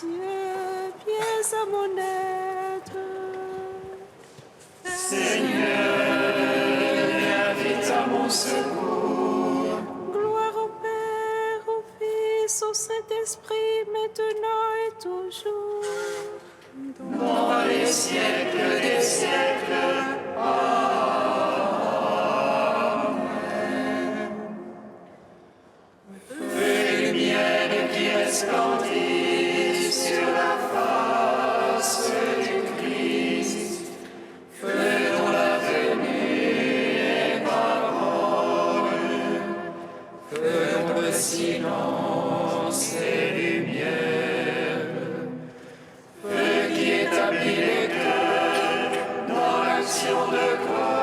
Dieu, viens à mon aide. Seigneur, viens vite à mon secours. Gloire au Père, au Fils, au Saint-Esprit, maintenant et toujours. Dans les siècles des siècles. Amen. Feu et lumière qui resplendit sur la face du Christ. Feu dont la venue est parole. Feu dont le silence est lumière. Feu qui établit les cœurs dans l'action de grâce.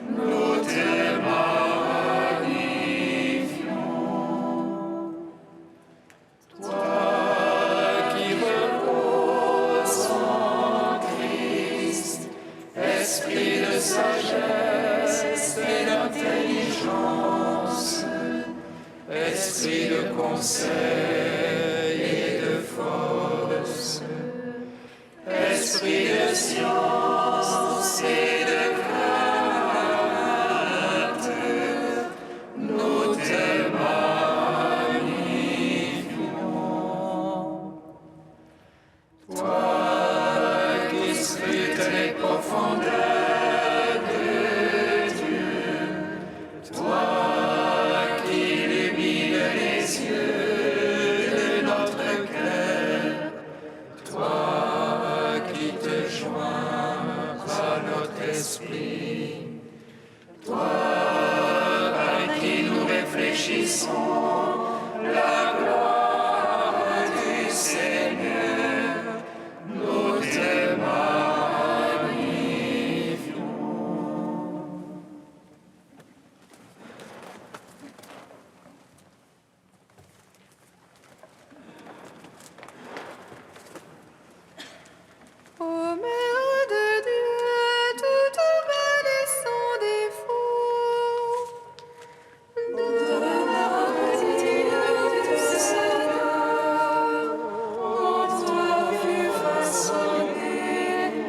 Nous te magnifions. Toi qui reposes en Christ, esprit de sagesse et d'intelligence, esprit de conseil et de force, esprit de science et de crainte, nous te magnifions. Toi qui scrutes les profondeurs de Dieu, toi qui illumines les yeux de notre cœur, toi qui te joins à notre esprit, toi par qui nous réfléchissons la gloire du Seigneur, nous te magnifions. Ô Mère de Dieu, toute belle et sans défaut, de la miséricorde du Seigneur, en toi fut façonné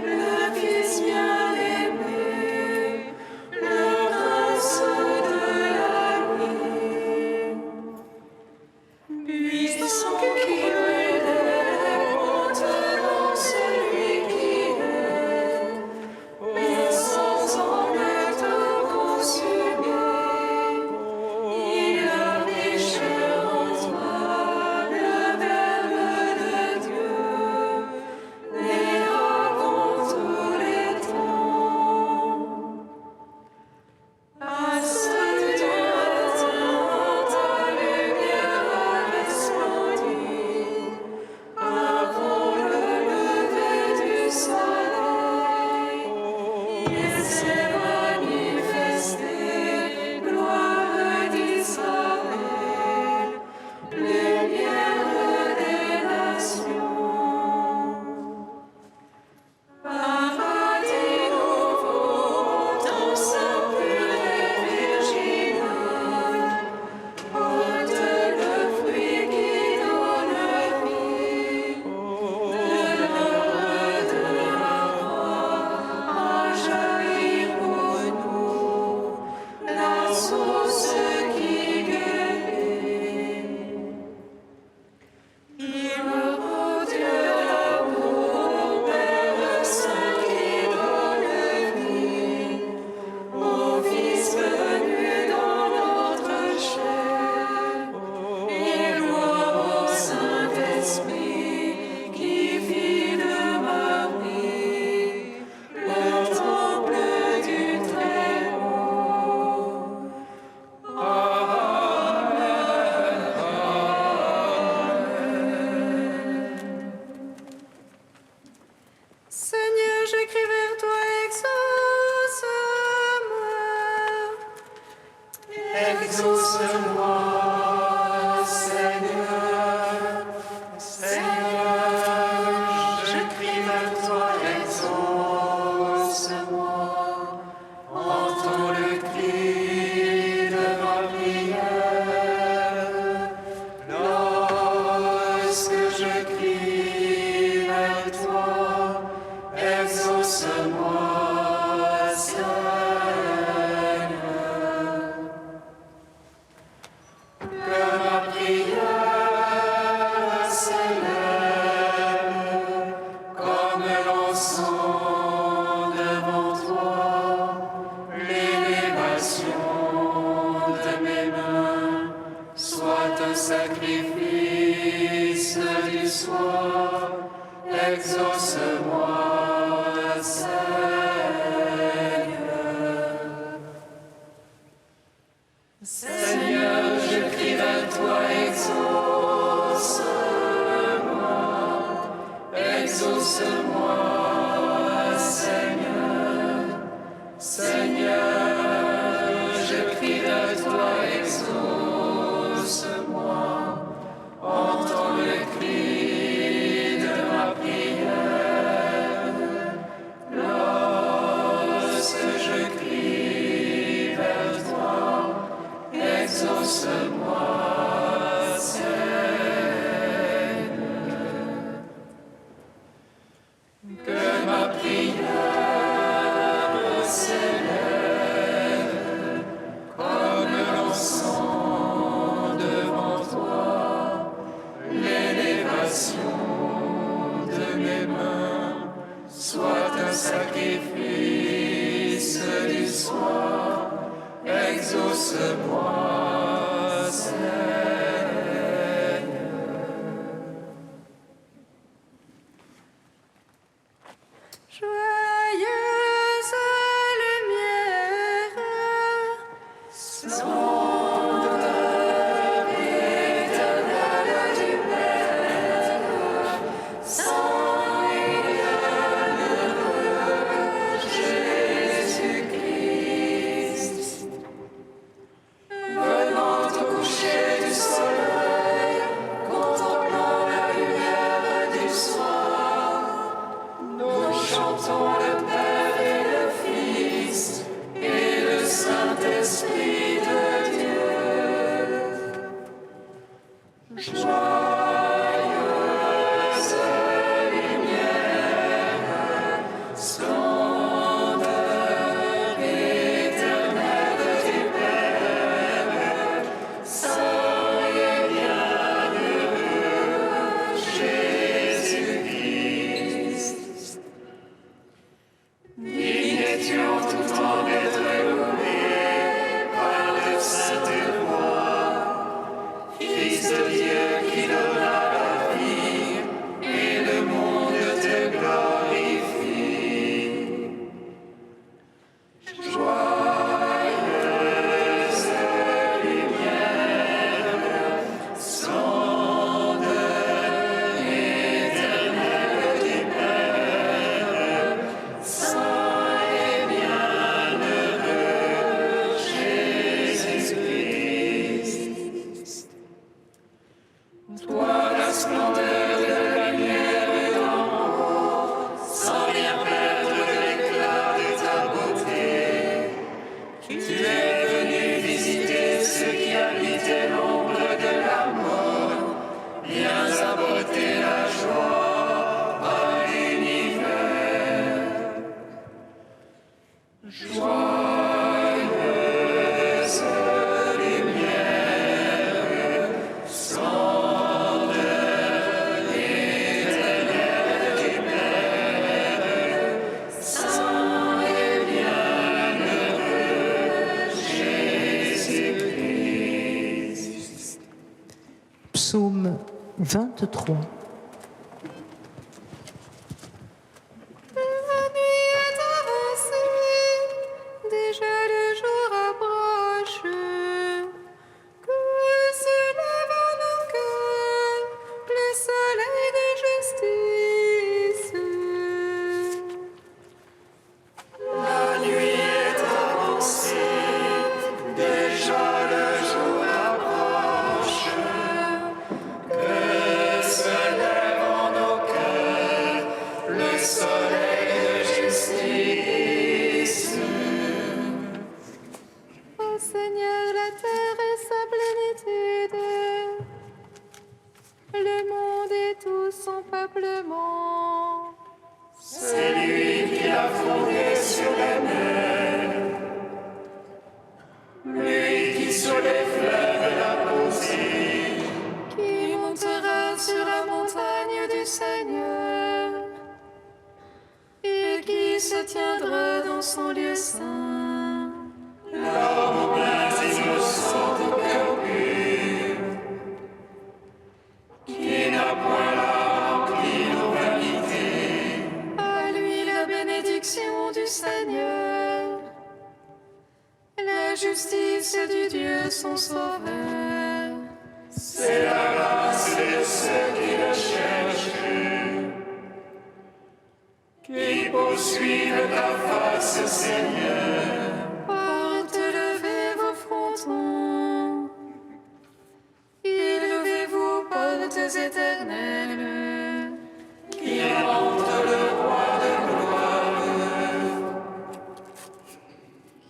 le Fils bien-aimé, le Prince de la nuit. Puissant qui brûle contenant celui qui est, mais sans en être consumé, il affiche en toi le Verbe de Dieu, né avant tous les temps. À ce Dieu ta lumière a resplendi, soir, exauce-moi, Seigneur. Seigneur, je crie vers toi, exauce-moi, exauce-moi, Seigneur. Seigneur, je crie vers toi, exauce-moi, entends le cri de ma prière. Lorsque je crie vers toi, exauce-moi, Seigneur. Que ma prière s'élève comme l'encens devant toi. L'élévation de mes mains soit un sacrifice du soir. Exauce-moi, Seigneur. Joyeuse lumière, Splendeur éternelle du Père, Saint et bienheureux Jésus-Christ, venant au coucher du soleil, contemplant la lumière du soir, nous chantons le Père et le Fils et le Saint-Esprit de Dieu. Joyeuse lumière, splendeur éternelle du Père, Saint et bienheureux Jésus-Christ. Digne es-tu en tout temps d'être loué par le Saint-Esprit, Fils de Dieu qui donna la vie, et le monde te glorifie. Joyeuse lumière, splendeur éternelle du Père, Saint et bienheureux Jésus-Christ. Toi, la splendeur de la lumière d'en haut, sans rien perdre de l'éclat de ta beauté, tu es venu visiter ceux qui habitaient l'ombre de la mort, viens apporter la joie à l'univers. Joyeuse lumière, splendeur éternelle du Père, Saint et bienheureux Jésus-Christ. Psaume 23. la nuit est avancée, déjà le jour approche. Que se lève en nos cœurs le soleil de justice. La nuit est avancée, déjà le jour approche. Que se lève en nos cœurs le soleil de justice. Ô Seigneur, la terre et sa plénitude, le monde et tout son peuplement. C'est lui qui a fondé sur les mers, lui qui sur les fleuves l'a posé. Qui montera sur la montagne du Seigneur et qui se tiendra dans son lieu saint. L'homme aux mains innocentes au cœur pur, qui n'a point la son sauveur. C'est la race de ceux qui le cherchent, qui poursuivent ta face, Seigneur. Portes, levez vos frontons. Élevez-vous, portes éternelles. Qui entre le roi de gloire.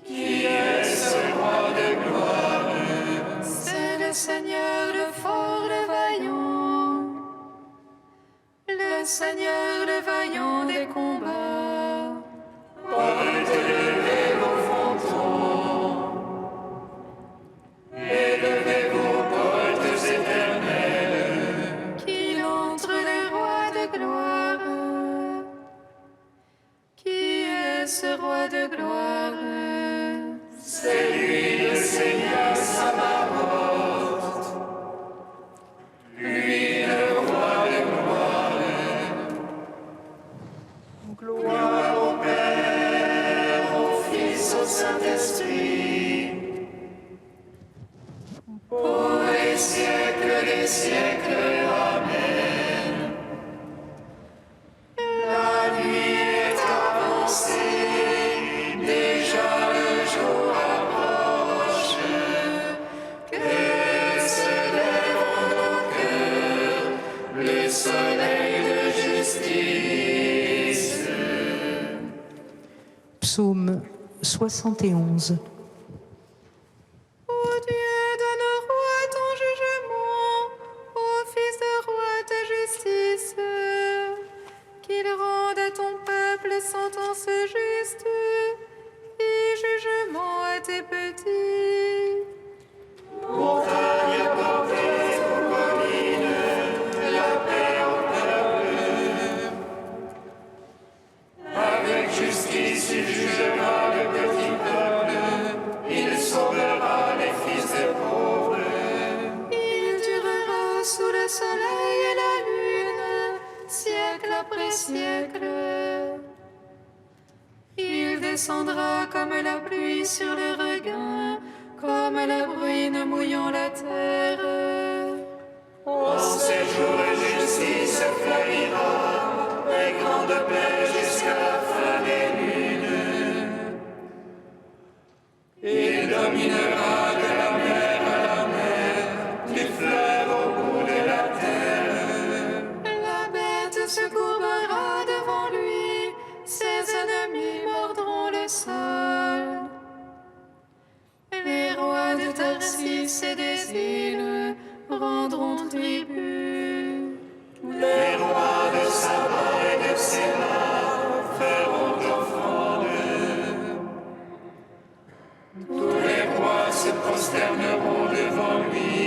Qui est ce roi de gloire? C'est le Seigneur, le fort, le vaillant. Le Seigneur, le vaillant des combats. Portes, levez vos frontons. Élevez-vous, portes éternelles. Qu'il entre le roi de gloire. Qui est ce roi de gloire? C'est lui le Seigneur Sabaoth. Lui le roi de gloire. Gloire au Père, au Fils, au Saint-Esprit. Pour les siècles des siècles. Amen. La nuit est avancée, déjà le jour approche. Que se lève en nos cœurs le soleil de justice. Psaume 71. Ô Dieu, donne au roi ton jugement, au fils de roi ta justice, qu'il rende à ton peuple sentence juste et jugement à tes petits. Montagne portée aux collines, la paix au peuple. Avec justice, il jugera le petit peuple, il sauvera les fils des pauvres. Il durera sous le soleil et la lune, siècle après siècle. Il descendra comme la pluie sur le regain, comme la bruine mouillant la terre. En ces jours de justice fleurira, et grande paix jusqu'à la fin des lunes. Il dominera de la mer à la mer, du fleuve au bout de la terre. La bête se courbera devant lui, ses ennemis mordront le sol. Les rois de Tarsis et des îles rendront tribut. Les rois de Saba et de Séba feront offrande. Tous les rois se prosterneront devant lui,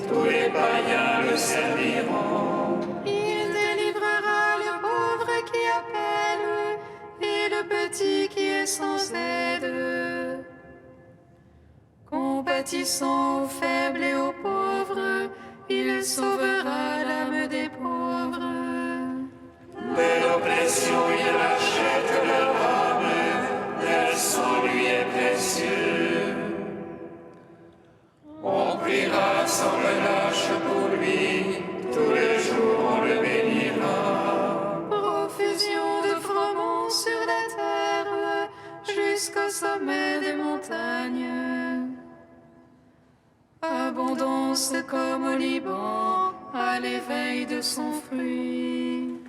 tous les païens le serviront. Il délivrera le pauvre qui appelle et le petit qui est sans aide. Compatissant aux faibles et aux pauvres, il sauvera l'âme des pauvres. De l'oppression il rachète leur âme, leur sang lui est précieux. On priera sans relâche pour lui, tous les jours on le bénira. Profusion de froment sur la terre, jusqu'au sommet des montagnes. Abondance comme au Liban, à l'éveil de son fruit.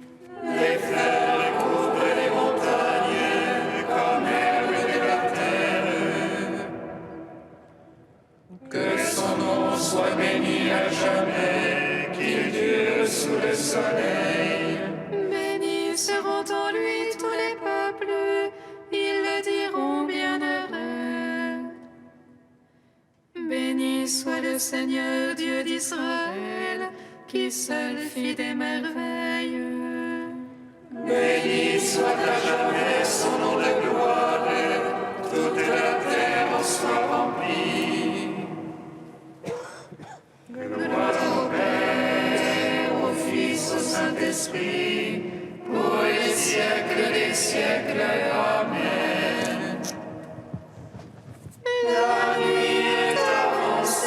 Les fleurs recouvrent les montagnes, comme herbe de la terre. Que son nom soit béni à jamais, qu'il dure sous le soleil. Bénis seront en lui tous les peuples, ils le diront bienheureux. Béni soit le Seigneur Dieu d'Israël, qui seul fit des merveilles. Béni soit à jamais son nom de gloire, toute la terre en soit remplie. Gloire au Père, au Fils, au Saint-Esprit, pour les siècles des siècles. Amen. La nuit est avancée.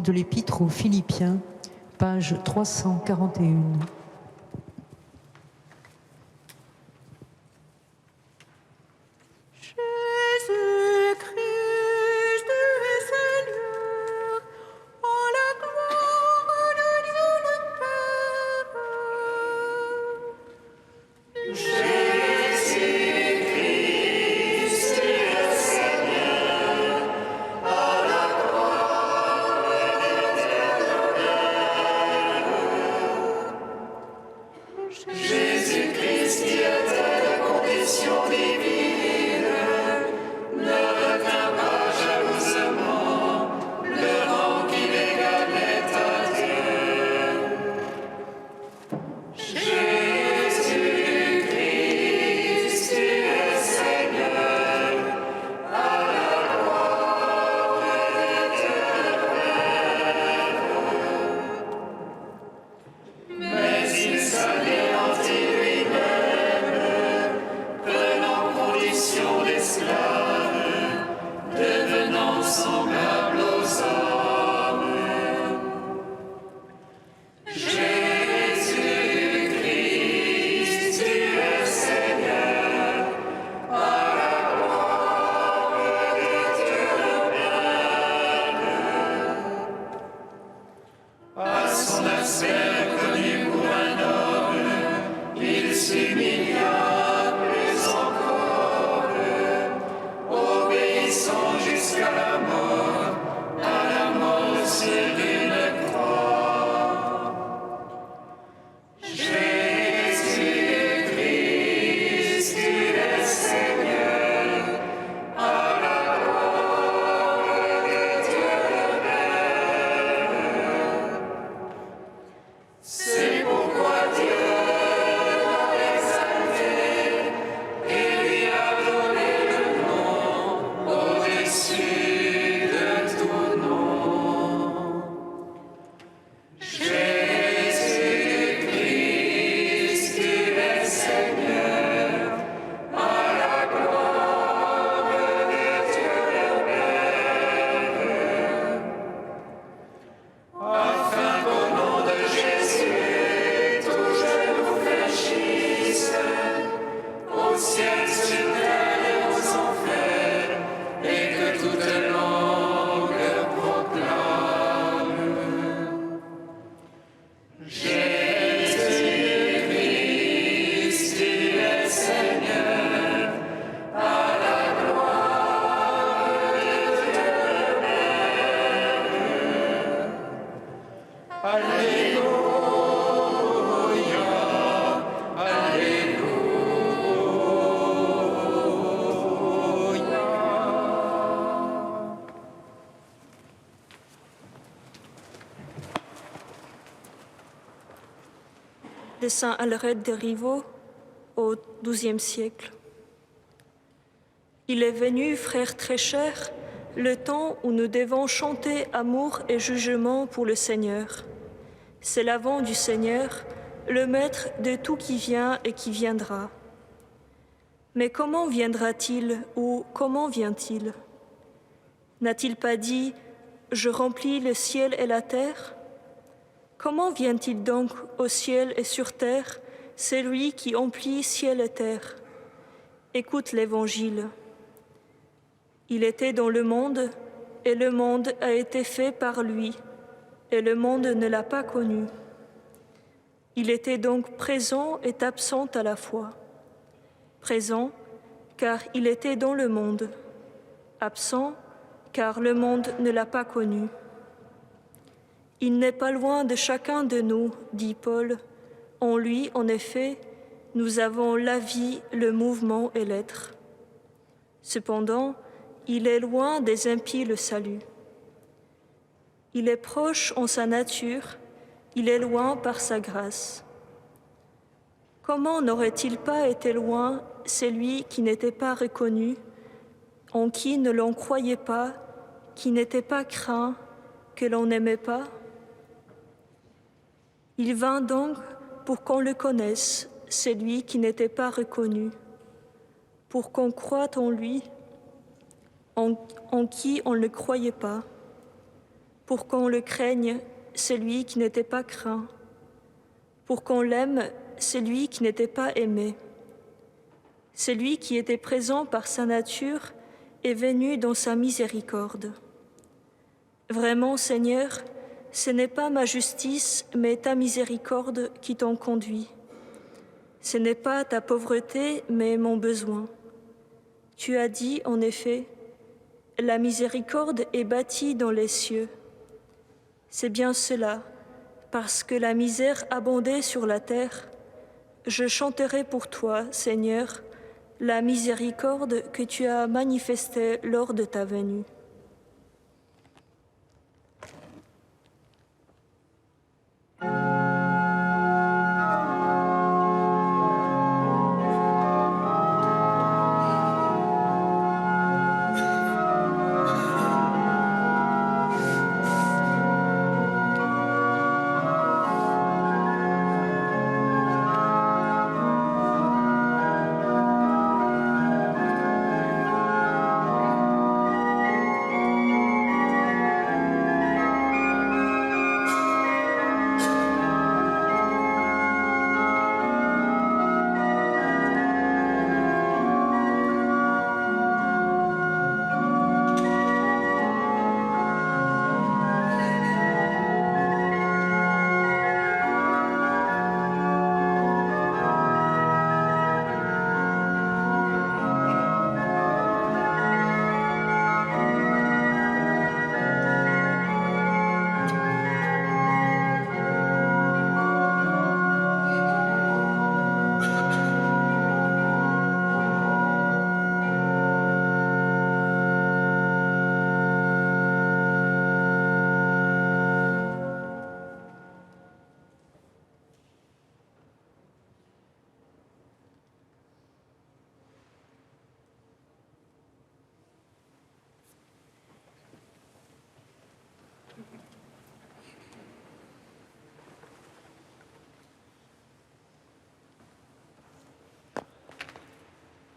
de l'Épître aux Philippiens, page 341. Jésus-Christ est Seigneur, en la gloire de Dieu le Père. Jésus-Christ est Seigneur, à la gloire de Dieu le Père. Jésus-Christ qui était de condition divine, ne retint pas jalousement le rang qui l'égalait à Dieu. Jésus-Christ, tu es Seigneur, à la gloire de Dieu le Père. Mais il s'anéantit lui-même, prenant condition d'esclave, devenant semblable aux hommes. Jésus-Christ, tu es Seigneur, à la gloire de Dieu le Père. À son aspect reconnu pour un homme, il s'humilia plus encore, obéissant jusqu'à la mort sur une croix. Jésus-Christ, tu es Seigneur, à la gloire de Dieu le Père. C'est pourquoi Dieu l'a exalté et lui a donné le nom au-dessus de tout nom. Jésus-Christ, tu es Seigneur, à la gloire de Dieu le Père. Afin qu'au nom de Jésus, tout genou fléchisse, au ciel, sur terre et aux enfers, et que toute langue proclame: Jésus-Christ, tu es Seigneur, à la gloire de Dieu le Père. Alléluia, Alléluia. De Saint Alred de Rivaux au XIIe siècle. Il est venu, frères très chers, le temps où nous devons chanter amour et jugement pour le Seigneur. C'est l'avant du Seigneur, le maître de tout qui vient et qui viendra. Mais comment viendra-t-il ou comment vient-il? N'a-t-il pas dit « Je remplis le ciel et la terre » ? Comment vient-il donc au ciel et sur terre, celui qui emplit ciel et terre? Écoute l'Évangile. Il était dans le monde, et le monde a été fait par lui, et le monde ne l'a pas connu. Il était donc présent et absent à la fois. Présent, car il était dans le monde. Absent, car le monde ne l'a pas connu. Il n'est pas loin de chacun de nous, dit Paul. En lui, en effet, nous avons la vie, le mouvement et l'être. Cependant, il est loin des impies le salut. Il est proche en sa nature, il est loin par sa grâce. Comment n'aurait-il pas été loin celui qui n'était pas reconnu, en qui ne l'on croyait pas, qui n'était pas craint, que l'on n'aimait pas? Il vint donc pour qu'on le connaisse, celui qui n'était pas reconnu, pour qu'on croie en lui, en qui on ne le croyait pas. pour qu'on le craigne, celui qui n'était pas craint, pour qu'on l'aime, celui qui n'était pas aimé. Celui qui était présent par sa nature est venu dans sa miséricorde. Vraiment, Seigneur, ce n'est pas ma justice, mais ta miséricorde qui t'ont conduit. Ce n'est pas ta pauvreté, mais mon besoin. Tu as dit, en effet, « La miséricorde est bâtie dans les cieux ». C'est bien cela, parce que la misère abondait sur la terre. Je chanterai pour toi, Seigneur, la miséricorde que tu as manifestée lors de ta venue.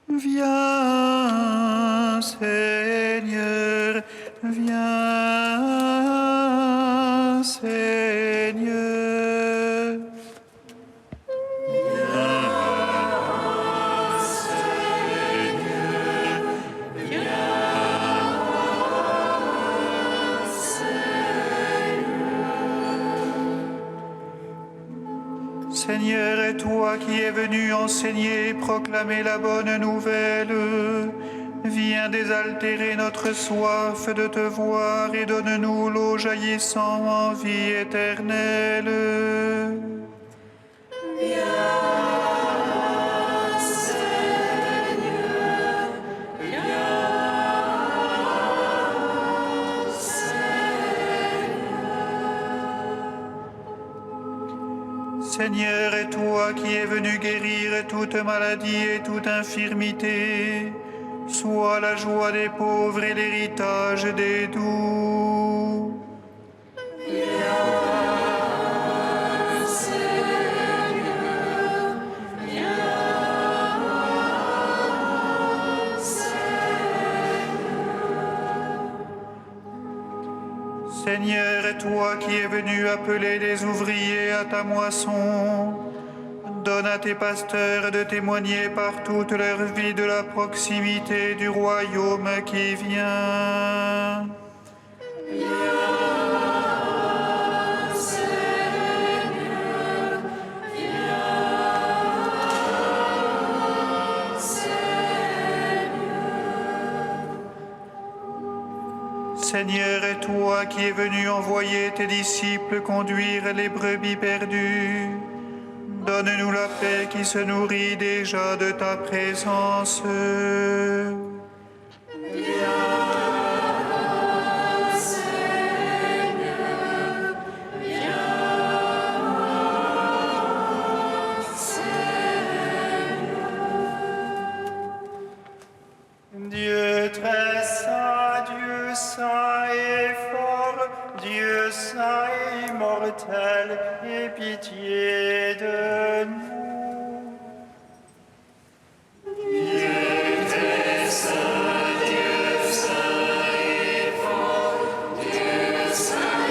Viens, Seigneur, viens, Seigneur. Seigneur, et toi qui es venu enseigner et proclamer la bonne nouvelle, viens désaltérer notre soif de te voir et donne-nous l'eau jaillissant en vie éternelle. Seigneur, et toi qui es venu guérir toute maladie et toute infirmité, sois la joie des pauvres et l'héritage des doux. Seigneur, et toi qui es venu appeler les ouvriers à ta moisson, donne à tes pasteurs de témoigner par toute leur vie de la proximité du royaume qui vient. Seigneur, et toi qui es venu envoyer tes disciples conduire les brebis perdues, donne-nous la paix qui se nourrit déjà de ta présence. Dieu très saint, Dieu saint et fort, Dieu saint et immortel, aie pitié de nous. Dieu très saint, Dieu saint et fort, Dieu saint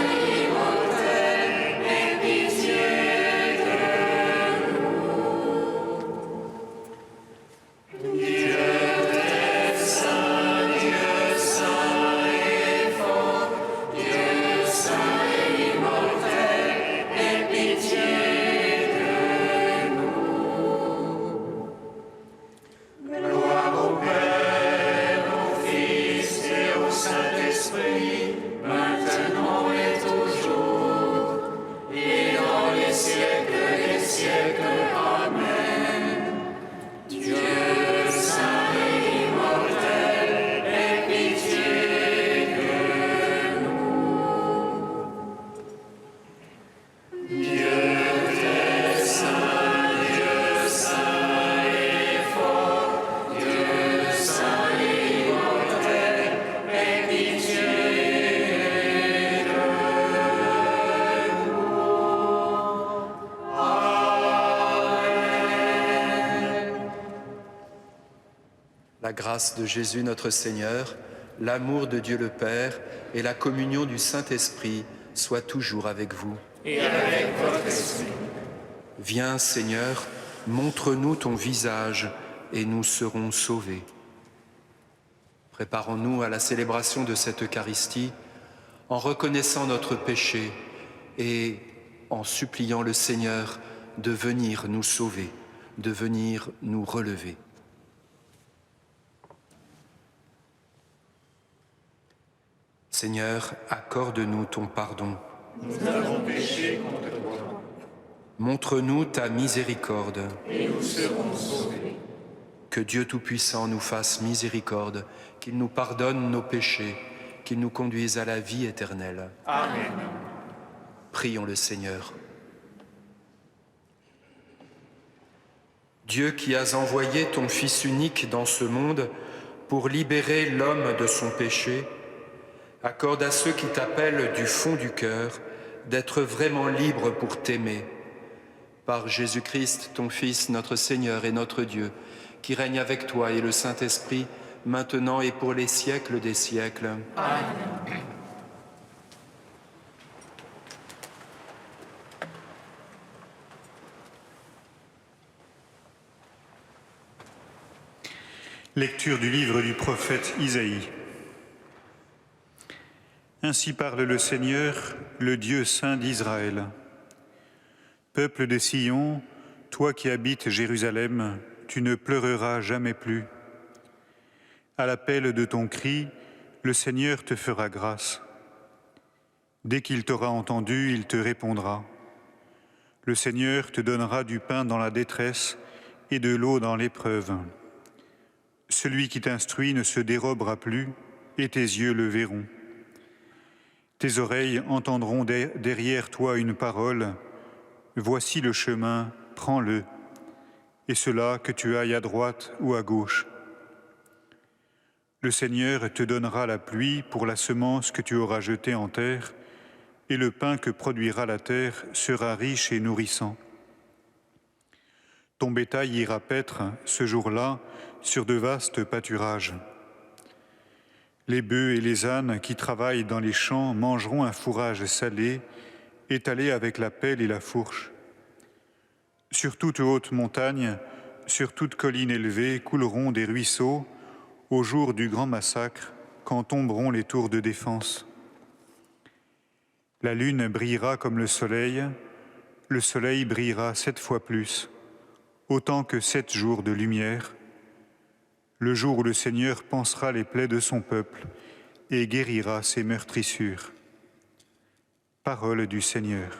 La grâce de Jésus notre Seigneur, l'amour de Dieu le Père et la communion du Saint-Esprit soient toujours avec vous. Et avec votre esprit. Viens, Seigneur, montre-nous ton visage et nous serons sauvés. Préparons-nous à la célébration de cette Eucharistie en reconnaissant notre péché et en suppliant le Seigneur de venir nous sauver, de venir nous relever. Seigneur, accorde-nous ton pardon. Nous avons péché contre toi. Montre-nous ta miséricorde. Et nous serons sauvés. Que Dieu Tout-Puissant nous fasse miséricorde, qu'il nous pardonne nos péchés, qu'il nous conduise à la vie éternelle. Amen. Prions le Seigneur. Dieu qui as envoyé ton Fils unique dans ce monde pour libérer l'homme de son péché, accorde à ceux qui t'appellent du fond du cœur d'être vraiment libres pour t'aimer. Par Jésus-Christ, ton Fils, notre Seigneur et notre Dieu, qui règne avec toi et le Saint-Esprit, maintenant et pour les siècles des siècles. Amen. Lecture du livre du prophète Isaïe. Ainsi parle le Seigneur, le Dieu saint d'Israël. Peuple de Sion, toi qui habites Jérusalem, tu ne pleureras jamais plus. À l'appel de ton cri, le Seigneur te fera grâce. Dès qu'il t'aura entendu, il te répondra. Le Seigneur te donnera du pain dans la détresse et de l'eau dans l'épreuve. Celui qui t'instruit ne se dérobera plus, et tes yeux le verront. Tes oreilles entendront derrière toi une parole. Voici le chemin, prends-le, et cela que tu ailles à droite ou à gauche. Le Seigneur te donnera la pluie pour la semence que tu auras jetée en terre, et le pain que produira la terre sera riche et nourrissant. Ton bétail ira paître ce jour-là sur de vastes pâturages. Les bœufs et les ânes qui travaillent dans les champs mangeront un fourrage salé, étalé avec la pelle et la fourche. Sur toute haute montagne, sur toute colline élevée, couleront des ruisseaux au jour du grand massacre, quand tomberont les tours de défense. La lune brillera comme le soleil brillera 7 fois plus, autant que 7 jours de lumière, le jour où le Seigneur pansera les plaies de son peuple et guérira ses meurtrissures. Parole du Seigneur.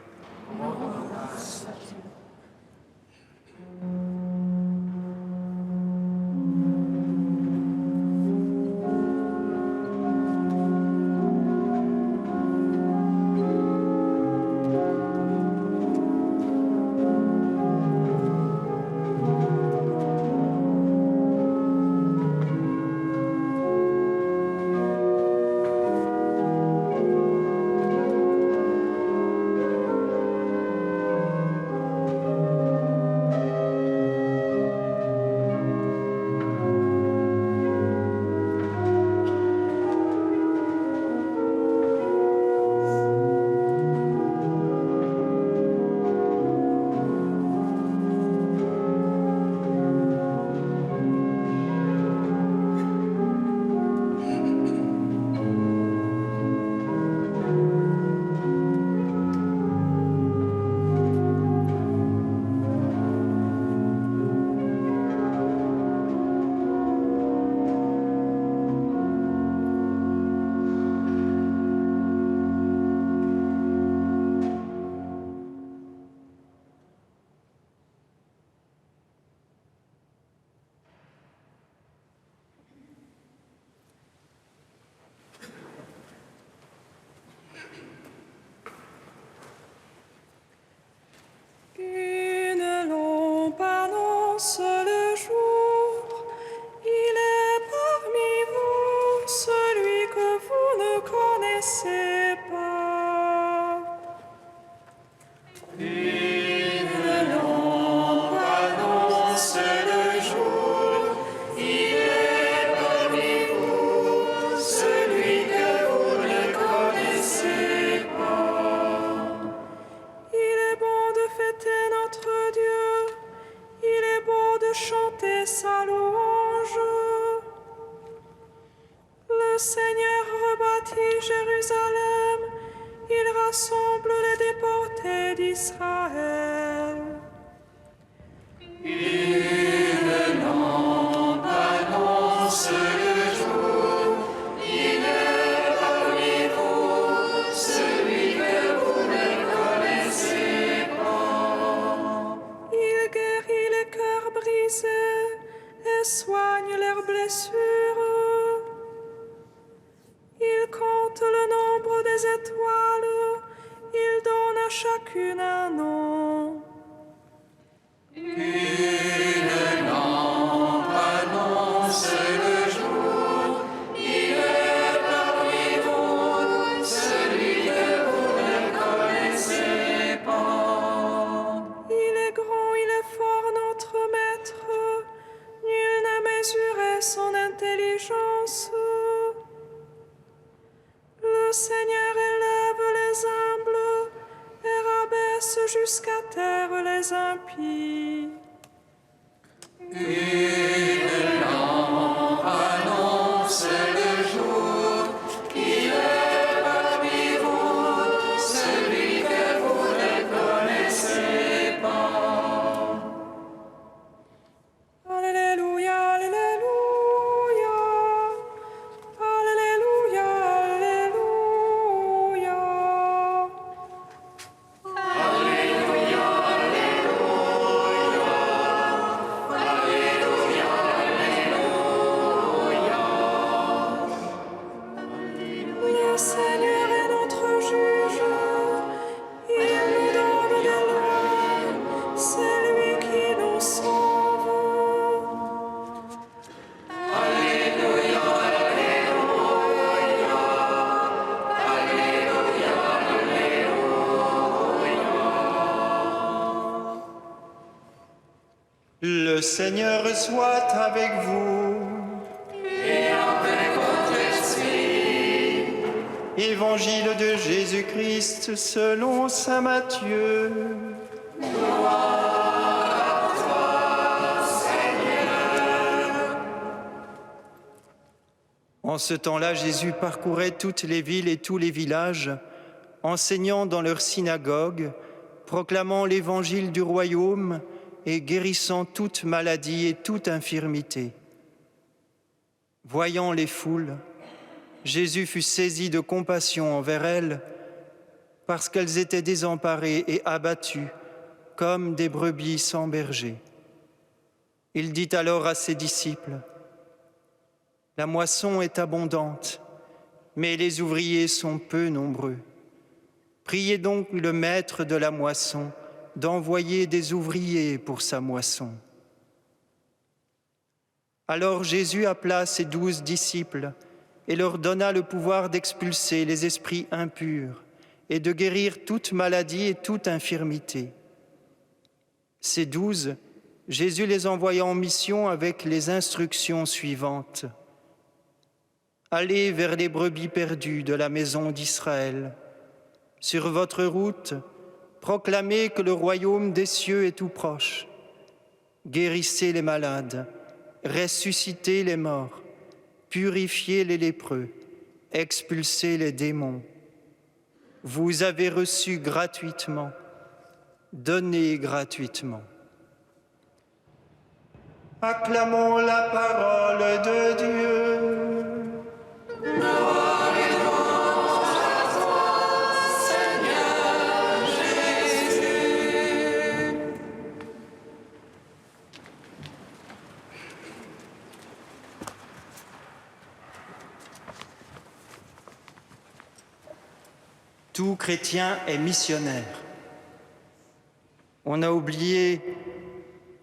Une lampe annonce le jour, il est parmi vous celui que vous ne connaissez pas. Une lampe annonce le jour, il est d'Israël. Une lampe annonce le jour, il est parmi vous, celui que vous ne connaissez pas. Il guérit les cœurs brisés et soigne leurs blessures. Il compte le nombre des étoiles, il donne à chacune un nom. Une lampe annonce le jour, il est parmi vous, celui que vous ne connaissez pas. Il est grand, il est fort, notre maître, nul n'a mesuré son intelligence. Le Seigneur élève les humbles et rabaisse jusqu'à terre les impies. Une lampe annonce le jour, il est parmi vous, celui que vous ne connaissez pas. Alléluia, Alléluia, Alléluia, Alléluia. Le Seigneur est notre juge, il nous donne des lois, c'est lui qui nous sauve. Le Seigneur soit avec vous. Et avec votre esprit, Évangile de Jésus-Christ selon saint Matthieu. En ce temps-là, Jésus parcourait toutes les villes et tous les villages, enseignant dans leurs synagogues, proclamant l'évangile du royaume et guérissant toute maladie et toute infirmité. Voyant les foules, Jésus fut saisi de compassion envers elles, parce qu'elles étaient désemparées et abattues, comme des brebis sans berger. Il dit alors à ses disciples: « La moisson est abondante, mais les ouvriers sont peu nombreux. Priez donc le maître de la moisson d'envoyer des ouvriers pour sa moisson. » Alors Jésus appela ses 12 disciples et leur donna le pouvoir d'expulser les esprits impurs et de guérir toute maladie et toute infirmité. Ces 12, Jésus les envoya en mission avec les instructions suivantes. « Allez vers les brebis perdues de la maison d'Israël. Sur votre route, proclamez que le royaume des cieux est tout proche. Guérissez les malades, ressuscitez les morts, purifiez les lépreux, expulsez les démons. Vous avez reçu gratuitement, donnez gratuitement. » Acclamons la parole de Dieu. Tout chrétien est missionnaire. On a oublié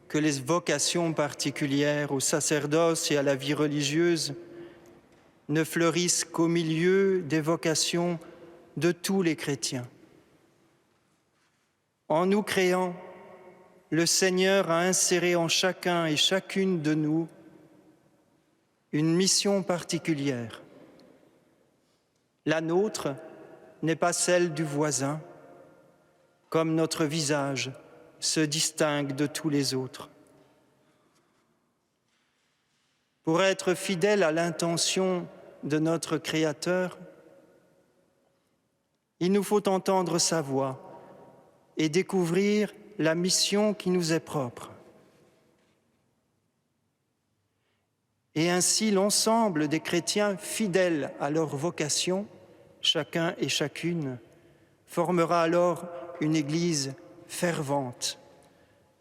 que les vocations particulières au sacerdoce et à la vie religieuse ne fleurissent qu'au milieu des vocations de tous les chrétiens. En nous créant, le Seigneur a inséré en chacun et chacune de nous une mission particulière. La nôtre n'est pas celle du voisin, comme notre visage se distingue de tous les autres. Pour être fidèle à l'intention de notre Créateur, il nous faut entendre sa voix et découvrir la mission qui nous est propre. Et ainsi, l'ensemble des chrétiens fidèles à leur vocation, chacun et chacune, formera alors une Église fervente,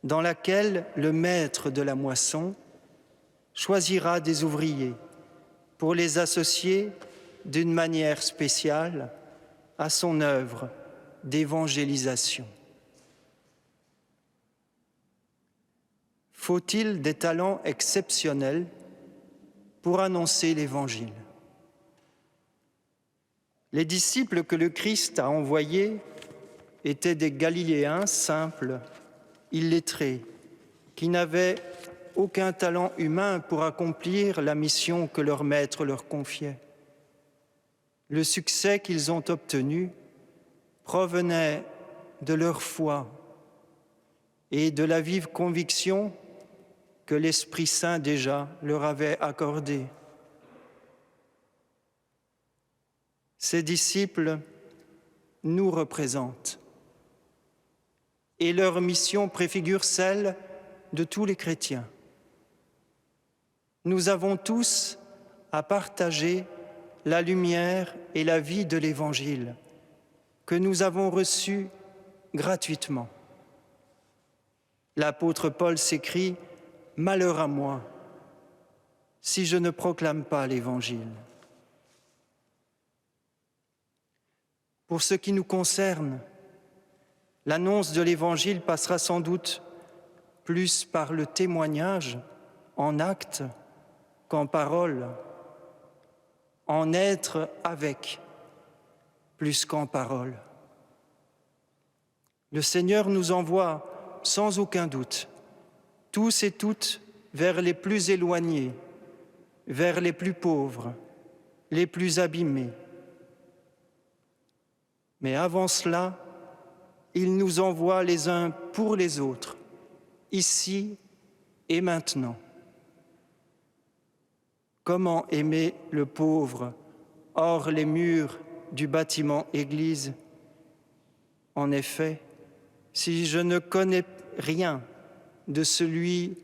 dans laquelle le maître de la moisson choisira des ouvriers pour les associer d'une manière spéciale à son œuvre d'évangélisation. Faut-il des talents exceptionnels pour annoncer l'Évangile? Les disciples que le Christ a envoyés étaient des Galiléens simples, illettrés, qui n'avaient aucun talent humain pour accomplir la mission que leur maître leur confiait. Le succès qu'ils ont obtenu provenait de leur foi et de la vive conviction que l'Esprit Saint déjà leur avait accordée. Ces disciples nous représentent et leur mission préfigure celle de tous les chrétiens. Nous avons tous à partager la lumière et la vie de l'Évangile que nous avons reçu gratuitement. L'apôtre Paul s'écrie « Malheur à moi, si je ne proclame pas l'Évangile ». Pour ce qui nous concerne, l'annonce de l'Évangile passera sans doute plus par le témoignage en actes qu'en paroles, en être avec plus qu'en paroles. Le Seigneur nous envoie sans aucun doute, tous et toutes, vers les plus éloignés, vers les plus pauvres, les plus abîmés. Mais avant cela, il nous envoie les uns pour les autres, ici et maintenant. Comment aimer le pauvre hors les murs du bâtiment Église? En effet, si je ne connais rien de celui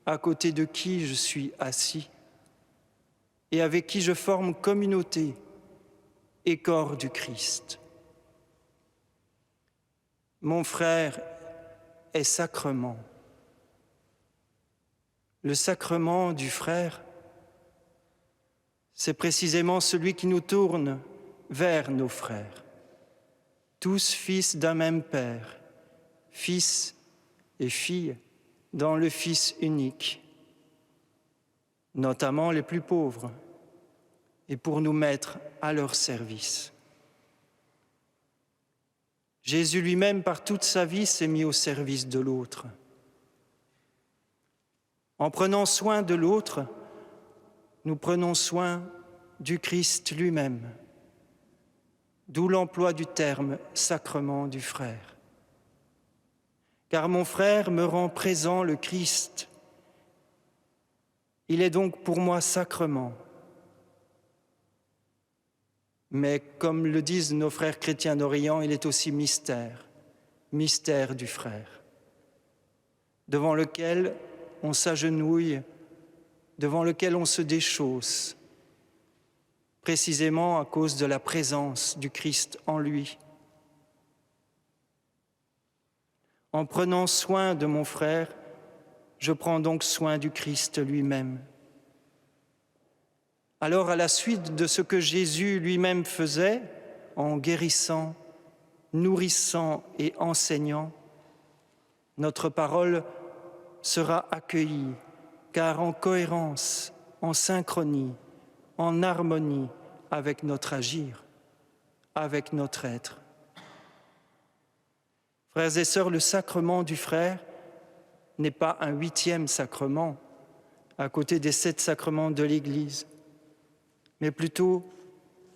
à côté de qui je suis assis et avec qui je forme communauté et corps du Christ. Mon frère est sacrement. Le sacrement du frère, c'est précisément celui qui nous tourne vers nos frères, tous fils d'un même Père, fils et filles dans le Fils unique, notamment les plus pauvres, et pour nous mettre à leur service. Jésus lui-même, par toute sa vie, s'est mis au service de l'autre. En prenant soin de l'autre, nous prenons soin du Christ lui-même, d'où l'emploi du terme « sacrement du frère ». Car mon frère me rend présent le Christ. Il est donc pour moi sacrement. Mais comme le disent nos frères chrétiens d'Orient, il est aussi mystère, mystère du frère, devant lequel on s'agenouille, devant lequel on se déchausse, précisément à cause de la présence du Christ en lui. En prenant soin de mon frère, je prends donc soin du Christ lui-même. Alors, à la suite de ce que Jésus lui-même faisait, en guérissant, nourrissant et enseignant, notre parole sera accueillie, car en cohérence, en synchronie, en harmonie avec notre agir, avec notre être. Frères et sœurs, le sacrement du frère n'est pas un 8e sacrement à côté des 7 sacrements de l'Église, mais plutôt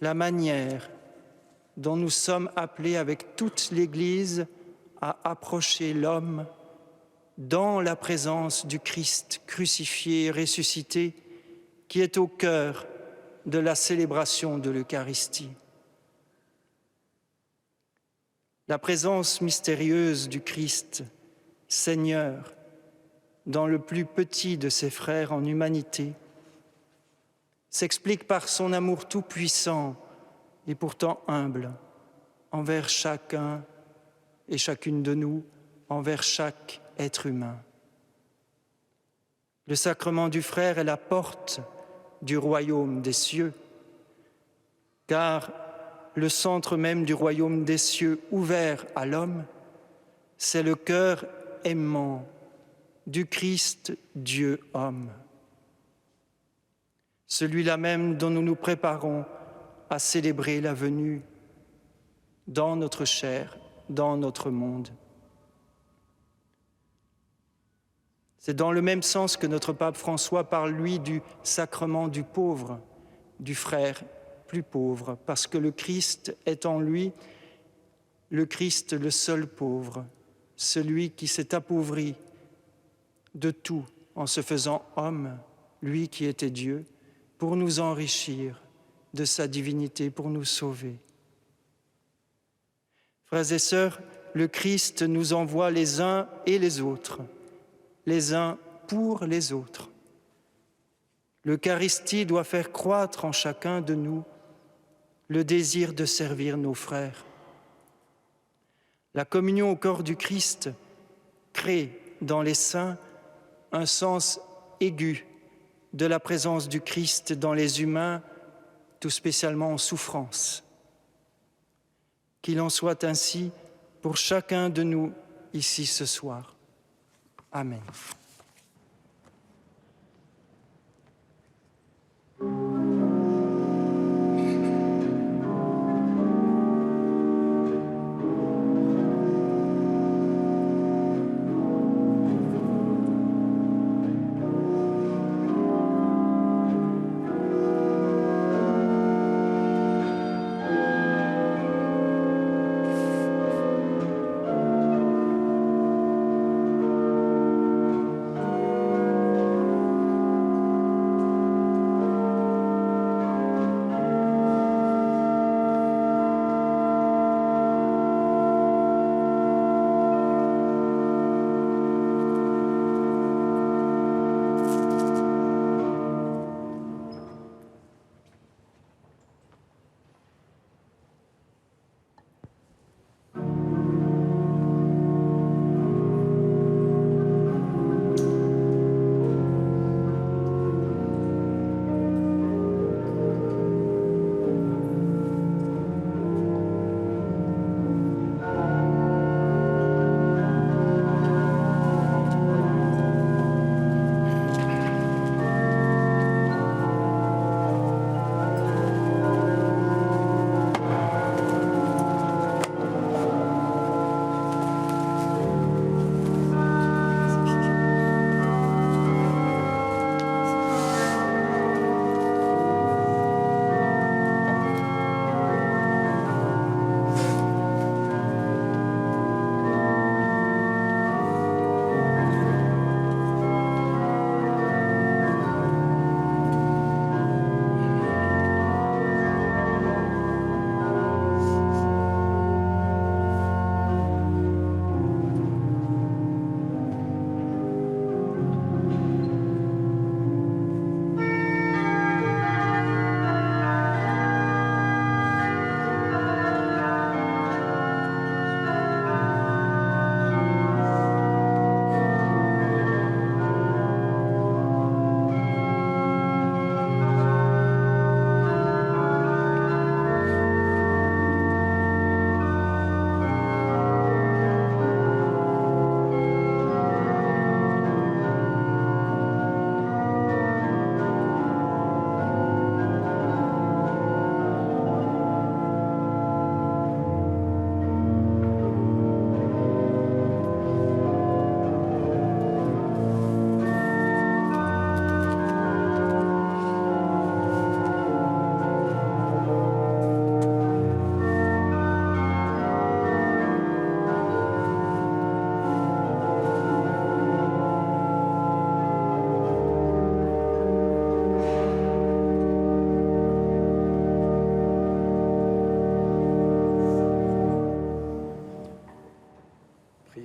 la manière dont nous sommes appelés avec toute l'Église à approcher l'homme dans la présence du Christ crucifié et ressuscité qui est au cœur de la célébration de l'Eucharistie. la présence mystérieuse du Christ, Seigneur, dans le plus petit de ses frères en humanité, s'explique par son amour tout-puissant et pourtant humble envers chacun et chacune de nous, envers chaque être humain. Le sacrement du frère est la porte du royaume des cieux, car le centre même du royaume des cieux ouvert à l'homme, c'est le cœur aimant du Christ Dieu homme. Celui-là même dont nous nous préparons à célébrer la venue dans notre chair, dans notre monde. C'est dans le même sens que notre pape François parle, lui, du sacrement du pauvre, du frère plus pauvre, parce que le Christ est en lui, le Christ le seul pauvre, celui qui s'est appauvri de tout en se faisant homme, lui qui était Dieu, pour nous enrichir de sa divinité, pour nous sauver. Frères et sœurs, le Christ nous envoie les uns et les autres pour les autres. L'Eucharistie doit faire croître en chacun de nous le désir de servir nos frères. La communion au corps du Christ crée dans les saints un sens aigu de la présence du Christ dans les humains, tout spécialement en souffrance. Qu'il en soit ainsi pour chacun de nous ici ce soir. Amen.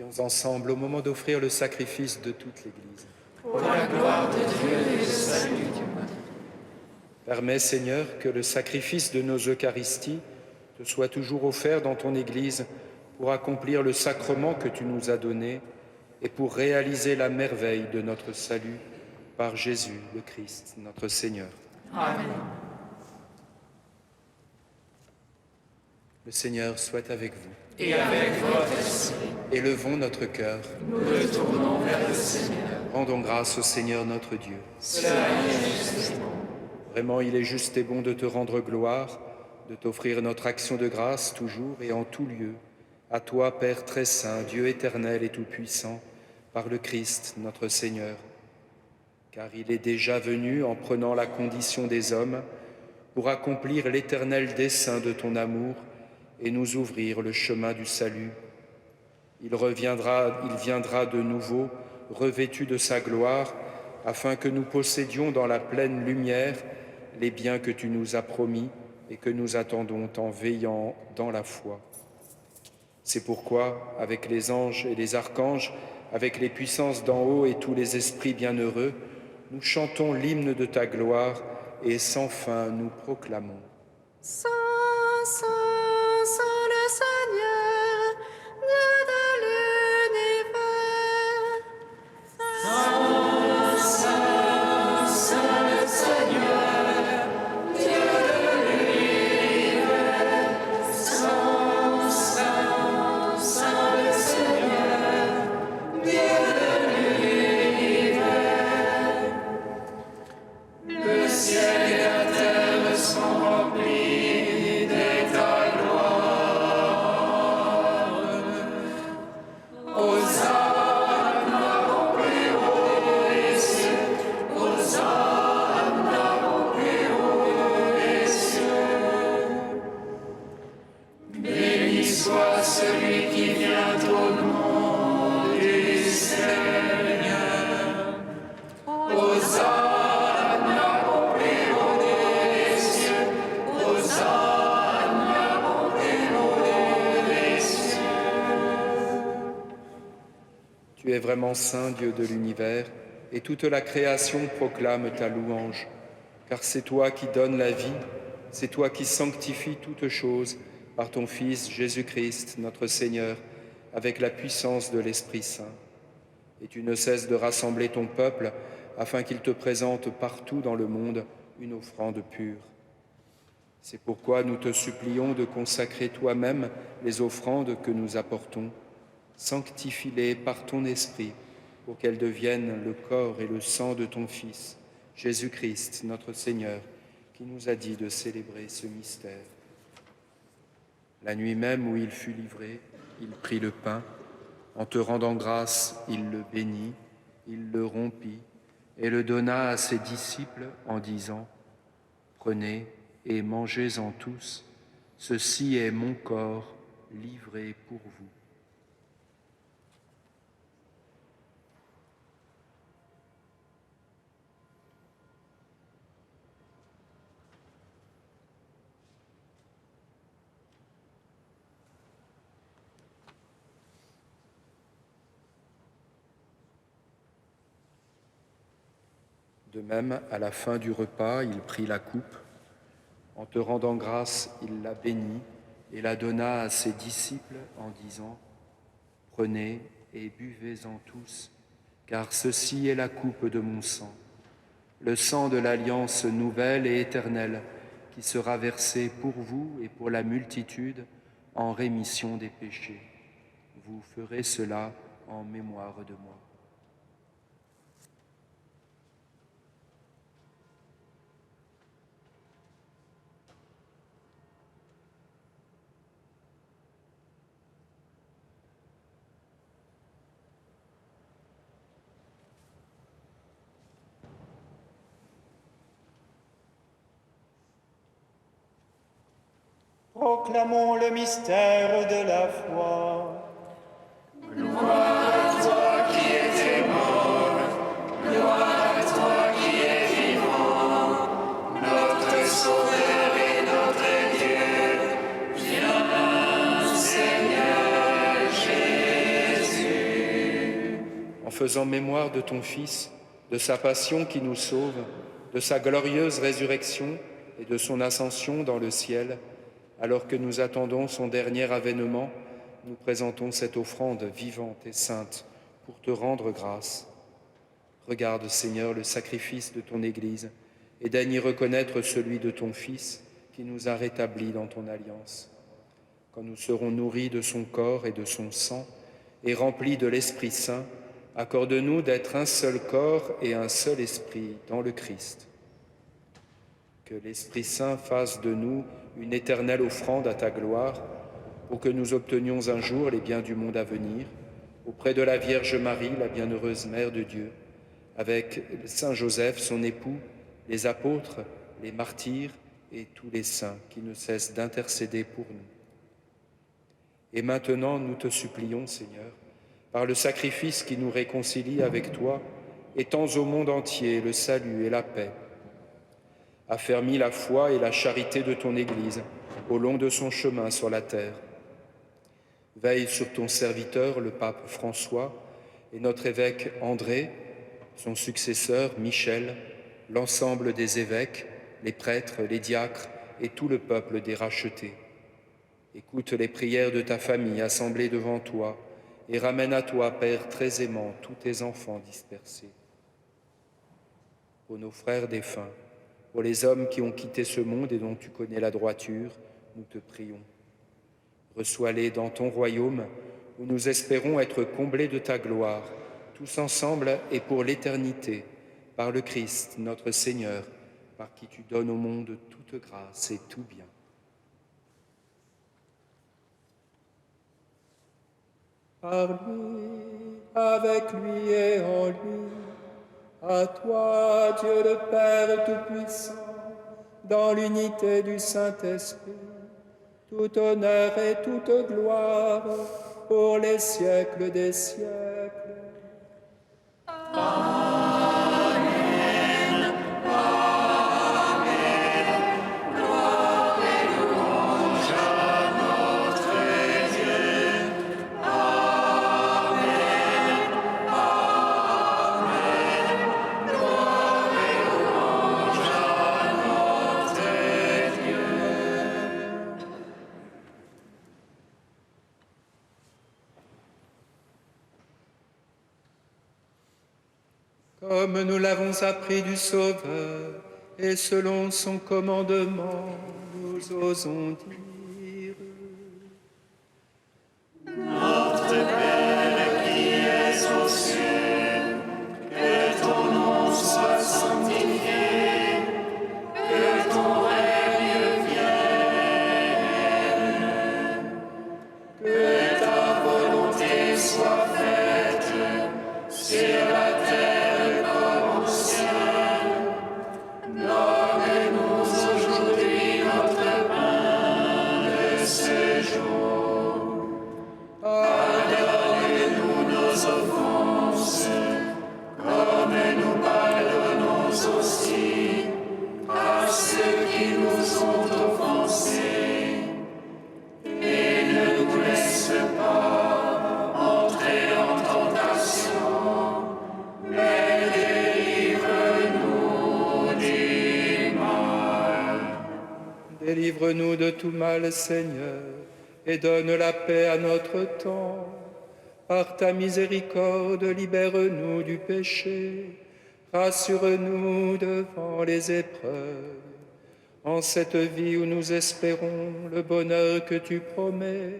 Prions ensemble au moment d'offrir le sacrifice de toute l'Église. Pour la gloire de Dieu et le salut du monde. Permets, Seigneur, que le sacrifice de nos Eucharisties te soit toujours offert dans ton Église pour accomplir le sacrement que tu nous as donné et pour réaliser la merveille de notre salut par Jésus le Christ, notre Seigneur. Amen. Le Seigneur soit avec vous. Et avec votre esprit, Élevons notre cœur. nous le tournons vers le Seigneur. Rendons grâce au Seigneur notre Dieu. Cela est juste. Vraiment, il est juste et bon de te rendre gloire, de t'offrir notre action de grâce toujours et en tout lieu. À toi, Père très saint, Dieu éternel et tout-puissant, par le Christ, notre Seigneur. Car il est déjà venu en prenant la condition des hommes pour accomplir l'éternel dessein de ton amour et nous ouvrir le chemin du salut. Il viendra de nouveau, revêtu de sa gloire, afin que nous possédions dans la pleine lumière les biens que tu nous as promis et que nous attendons en veillant dans la foi. C'est pourquoi, avec les anges et les archanges, avec les puissances d'en haut et tous les esprits bienheureux, nous chantons l'hymne de ta gloire et sans fin nous proclamons. Saint, Saint, Saint le Seigneur, Dieu de l'univers. Saint, Saint, Saint le Seigneur, Dieu de l'univers. Saint, Saint, Saint le Seigneur, Dieu de l'univers. Le ciel et la terre sont remplis de ta gloire. Hosanna au plus haut des cieux, Hosanna au plus haut des cieux. Béni soit celui qui vient au nom du Seigneur. Hosanna au plus haut des cieux, Hosanna au plus haut des cieux. Tu es vraiment saint, Dieu de l'univers, et toute la création proclame ta louange. Car c'est toi qui donnes la vie, c'est toi qui sanctifies toutes choses par ton Fils Jésus-Christ, notre Seigneur, avec la puissance de l'Esprit Saint. Et tu ne cesses de rassembler ton peuple afin qu'il te présente partout dans le monde une offrande pure. C'est pourquoi nous te supplions de consacrer toi-même les offrandes que nous apportons. Sanctifie-les par ton Esprit, pour qu'elles deviennent le corps et le sang de ton Fils, Jésus-Christ, notre Seigneur, qui nous a dit de célébrer ce mystère. La nuit même où il fut livré, il prit le pain. En te rendant grâce, il le bénit, il le rompit et le donna à ses disciples en disant : « Prenez et mangez-en tous, ceci est mon corps livré pour vous. » De même, à la fin du repas, il prit la coupe. En te rendant grâce, il la bénit et la donna à ses disciples en disant : « Prenez et buvez-en tous, car ceci est la coupe de mon sang, le sang de l'alliance nouvelle et éternelle qui sera versé pour vous et pour la multitude en rémission des péchés. Vous ferez cela en mémoire de moi. » Proclamons le mystère de la foi. Gloire à toi qui étais mort, gloire à toi qui es vivant, notre Sauveur et notre Dieu. Viens, Seigneur Jésus. faisant mémoire de ton Fils, de sa passion qui nous sauve, de sa glorieuse résurrection et de son ascension dans le ciel, alors que nous attendons son dernier avènement, nous présentons cette offrande vivante et sainte pour te rendre grâce. Regarde, Seigneur, le sacrifice de ton Église et daigne y reconnaître celui de ton Fils qui nous a rétablis dans ton alliance. Quand nous serons nourris de son corps et de son sang et remplis de l'Esprit Saint, accorde-nous d'être un seul corps et un seul esprit dans le Christ. Que l'Esprit Saint fasse de nous une éternelle offrande à ta gloire, pour que nous obtenions un jour les biens du monde à venir, auprès de la Vierge Marie, la bienheureuse Mère de Dieu, avec Saint Joseph, son époux, les apôtres, les martyrs et tous les saints qui ne cessent d'intercéder pour nous. Et maintenant, nous te supplions, Seigneur, par le sacrifice qui nous réconcilie avec toi, étends au monde entier le salut et la paix. Affermis la foi et la charité de ton Église au long de son chemin sur la terre. Veille sur ton serviteur, le pape François, et notre évêque André, son successeur Michel, l'ensemble des évêques, les prêtres, les diacres et tout le peuple des rachetés. Écoute les prières de ta famille assemblée devant toi et ramène à toi, Père très aimant, tous tes enfants dispersés. Pour nos frères défunts, pour les hommes qui ont quitté ce monde et dont tu connais la droiture, nous te prions. Reçois-les dans ton royaume, où nous espérons être comblés de ta gloire, tous ensemble et pour l'éternité, par le Christ, notre Seigneur, par qui tu donnes au monde toute grâce et tout bien. Par lui, avec lui et en lui, à toi, Dieu le Père Tout-Puissant, dans l'unité du Saint-Esprit, tout honneur et toute gloire pour les siècles des siècles. Comme nous l'avons appris du Sauveur, et selon son commandement, nous osons dire: Notre Père qui es aux cieux, que ton nom soit sanctifié, que ton règne vienne, que ta volonté soit faite sur la terre. Délivre-nous de tout mal, Seigneur, et donne la paix à notre temps. Par ta miséricorde, libère-nous du péché, rassure-nous devant les épreuves. En cette vie où nous espérons le bonheur que tu promets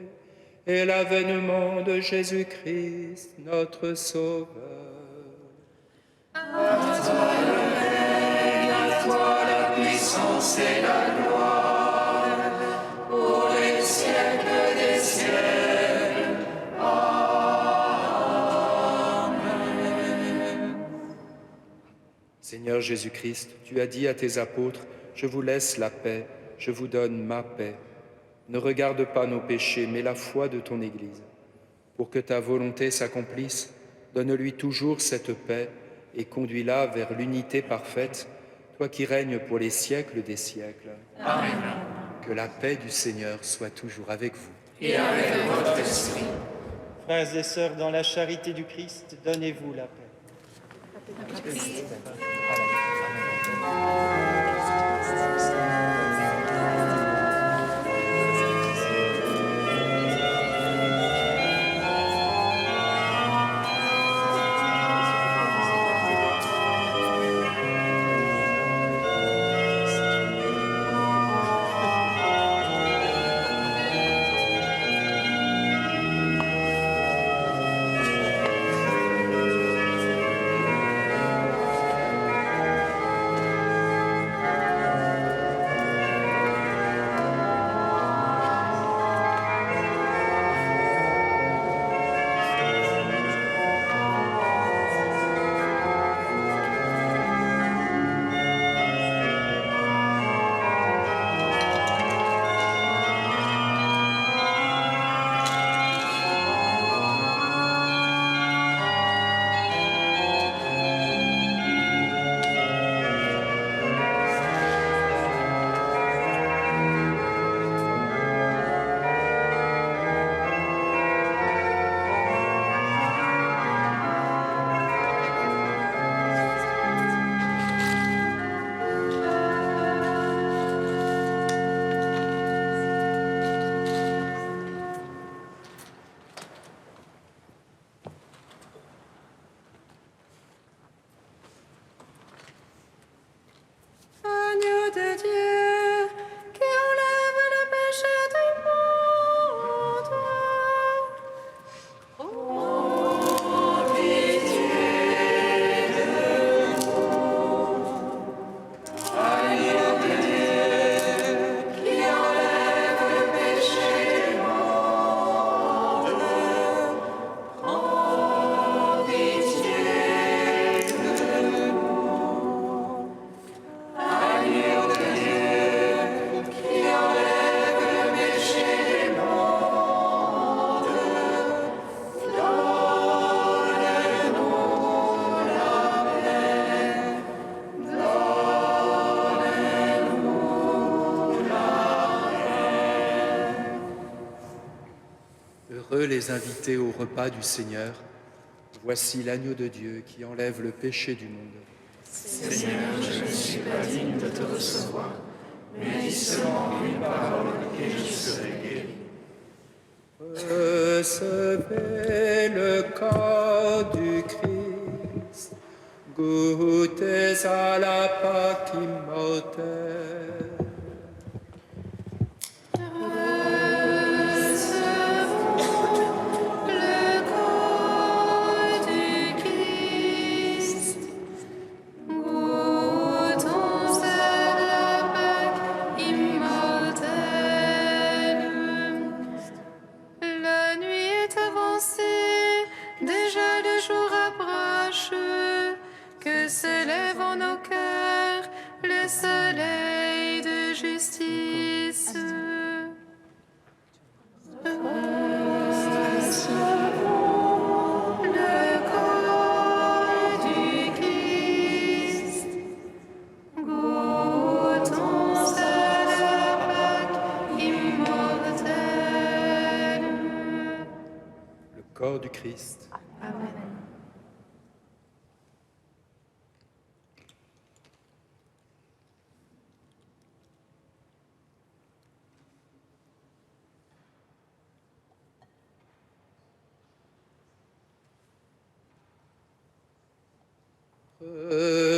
et l'avènement de Jésus-Christ, notre Sauveur. À toi le règne, à toi la puissance et la gloire, pour les siècles des siècles. Amen. Seigneur Jésus-Christ, tu as dit à tes apôtres: je vous laisse la paix, je vous donne ma paix. Ne regarde pas nos péchés, mais la foi de ton Église. Pour que ta volonté s'accomplisse, donne-lui toujours cette paix et conduis-la vers l'unité parfaite, toi qui règnes pour les siècles des siècles. Amen. Que la paix du Seigneur soit toujours avec vous. Et avec votre esprit. Frères et sœurs, dans la charité du Christ, donnez-vous la paix. Agneau de Dieu, qui enlève le péché du monde. Heureux les invités au repas du Seigneur. Voici l'agneau de Dieu qui enlève le péché du monde. Seigneur, je ne suis pas digne de te recevoir, mais dis seulement une parole et je serai guéri. Recevez le corps du Christ, goûtez à la Pâque immortelle. Soleil de justice. Le corps du Christ, goûtons à la Pâque immortelle. Le corps du Christ. Amen.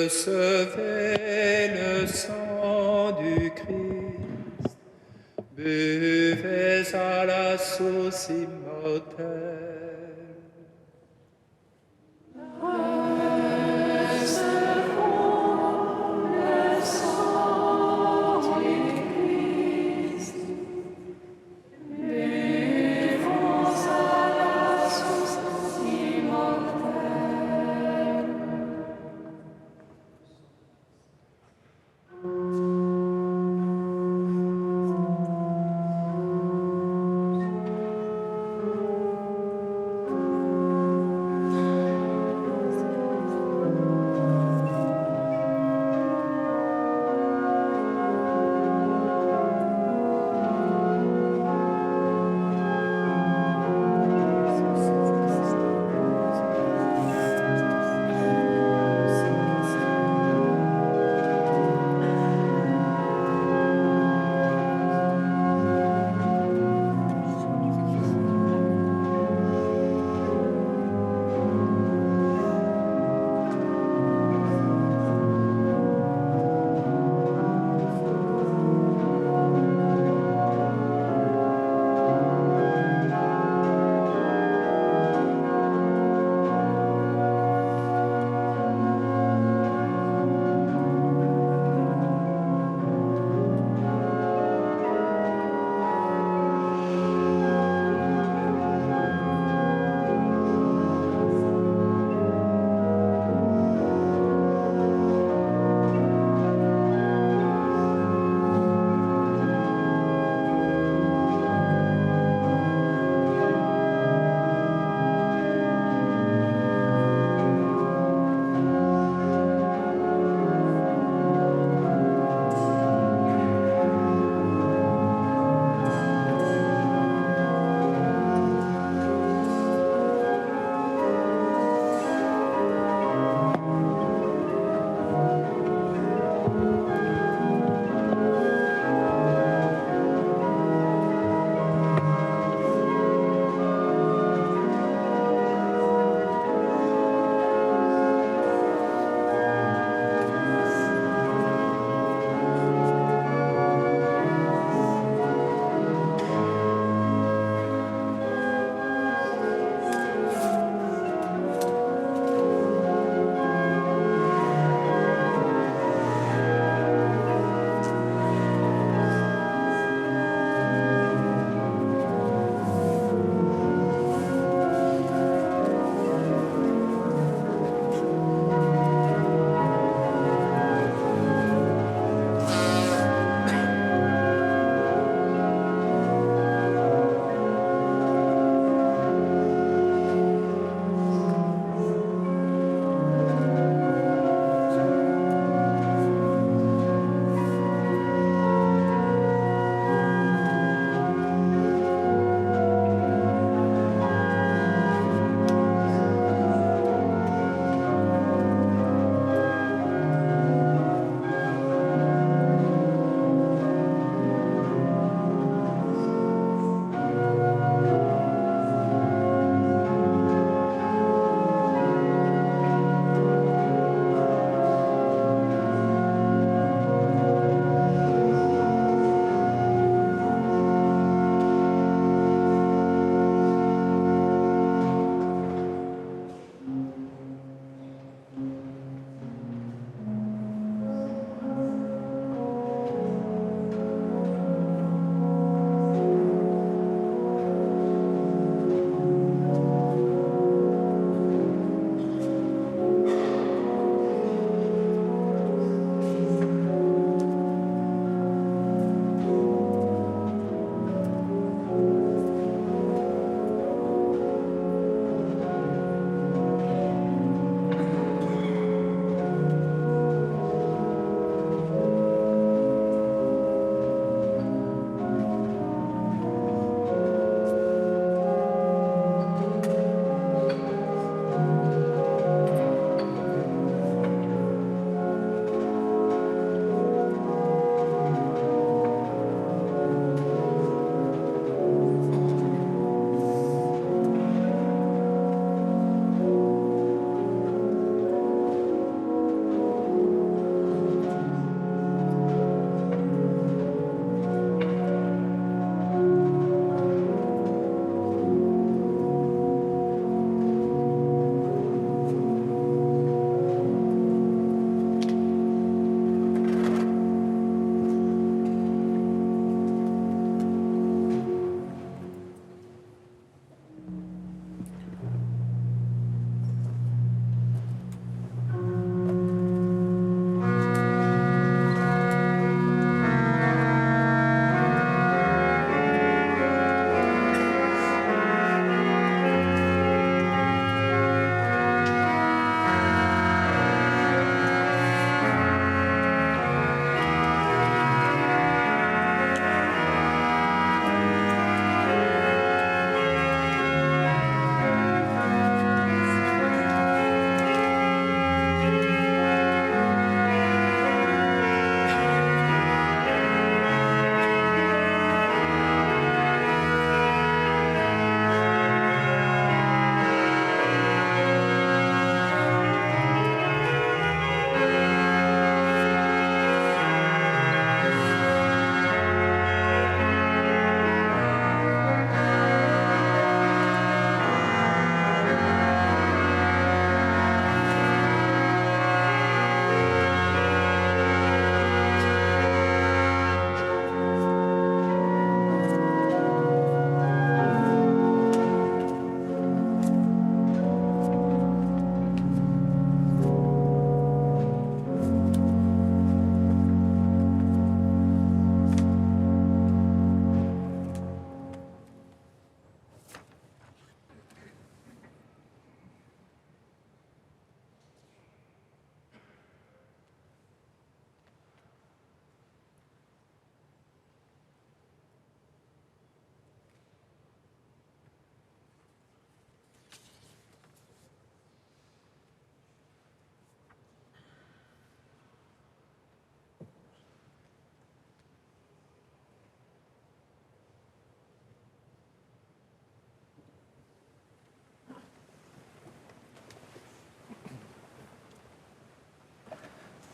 Recevez le sang du Christ, buvez à la source immortelle.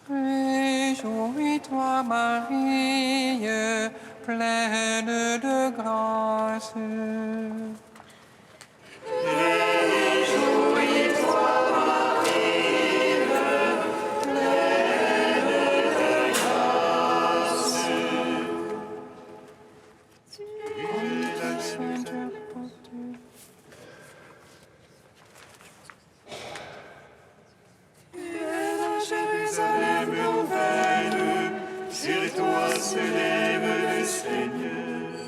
Réjouis-toi, Marie, pleine de grâce. Jérusalem nouvelle, sur toi s'élève le Seigneur.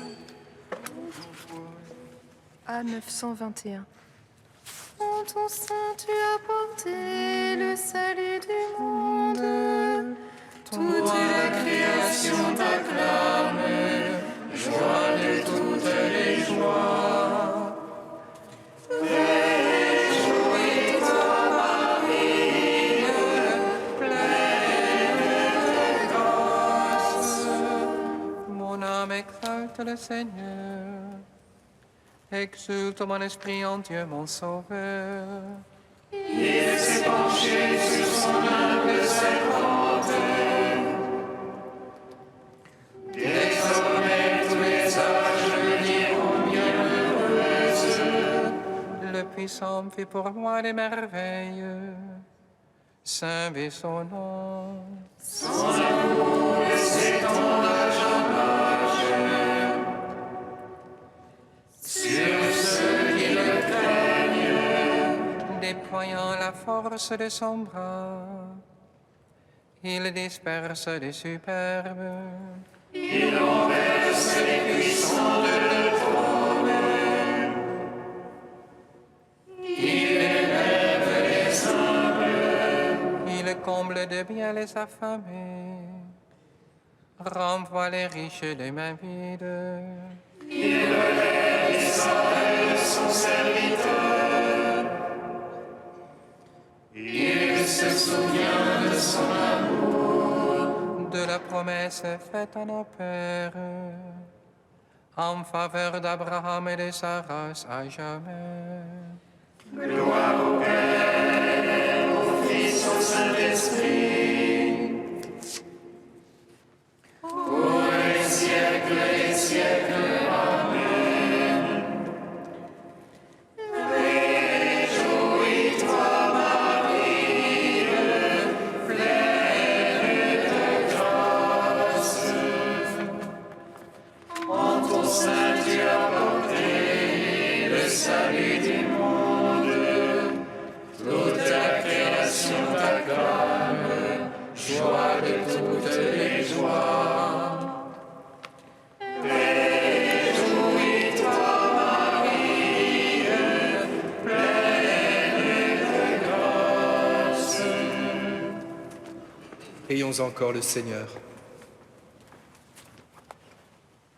A 921. En ton sein, tu as porté le salut du monde. Toute la création t'acclame, joie de toutes les joies. Réjouis-toi, Marie, pleine de grâce. Mon âme exalte le Seigneur. Exulte mon esprit en Dieu, mon Sauveur. Il s'est penché sur son humble servante. Désormais tous les âges me diront bienheureuse. Le Puissant fait pour moi des merveilles. Saint est son nom. Son amour s'étend d'âge en âge. Sur ceux qui le craignent, Déployant la force de son bras, il disperse les superbes. il renverse les puissants de leur trône. Il élève les humbles. Il comble de bien les affamés, renvoie les riches les mains vides. Il relève Israël, son serviteur. Il se souvient de son amour, De la promesse faite à nos pères, en faveur d'Abraham et de sa race à jamais. gloire au Père, au Fils, au Saint-Esprit, pour les siècles des siècles. Amen. Réjouis-toi, Marie, pleine de grâce. En ton sein tu as porté le salut du monde. Toute la création t'acclame, joie de toutes les joies. Réjouis-toi, Marie, pleine de grâce. Prions encore le Seigneur.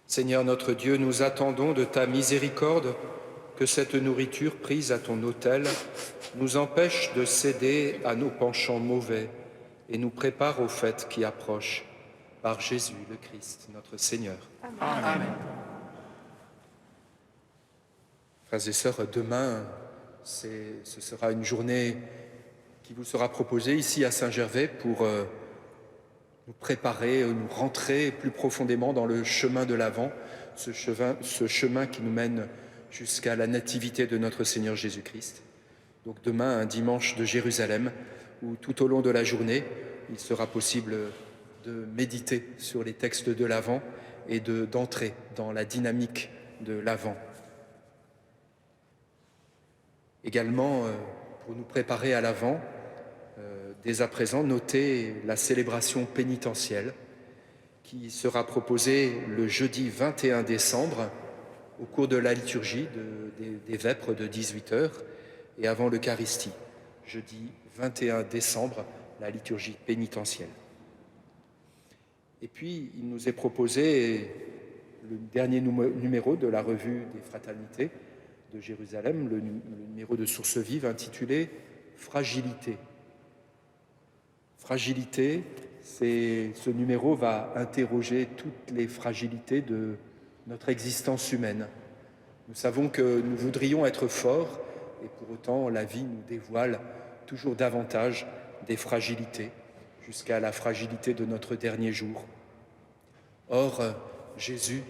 Seigneur notre Dieu, nous attendons de ta miséricorde que cette nourriture prise à ton autel nous empêche de céder à nos penchants mauvais et nous prépare aux fêtes qui approchent. Par Jésus le Christ, notre Seigneur. Amen. Frères et sœurs, demain, ce sera une journée qui vous sera proposée ici à Saint-Gervais pour nous préparer, nous rentrer plus profondément dans le chemin de l'Avent, ce chemin qui nous mène jusqu'à la nativité de notre Seigneur Jésus-Christ. Donc demain, un dimanche de Jérusalem, où tout au long de la journée, il sera possible de méditer sur les textes de l'Avent et d'entrer dans la dynamique de l'Avent. Également, pour nous préparer à l'Avent, dès à présent, notez la célébration pénitentielle qui sera proposée le jeudi 21 décembre au cours de la liturgie des Vêpres de 18h et avant l'Eucharistie. Jeudi 21 décembre, la liturgie pénitentielle. Et puis, il nous est proposé le dernier numéro de la revue des Fraternités de Jérusalem, le numéro de Source Vive intitulé « Fragilité ». Fragilité, ce numéro va interroger toutes les fragilités de notre existence humaine. Nous savons que nous voudrions être forts et pour autant la vie nous dévoile toujours davantage des fragilités jusqu'à la fragilité de notre dernier jour. Or, Jésus,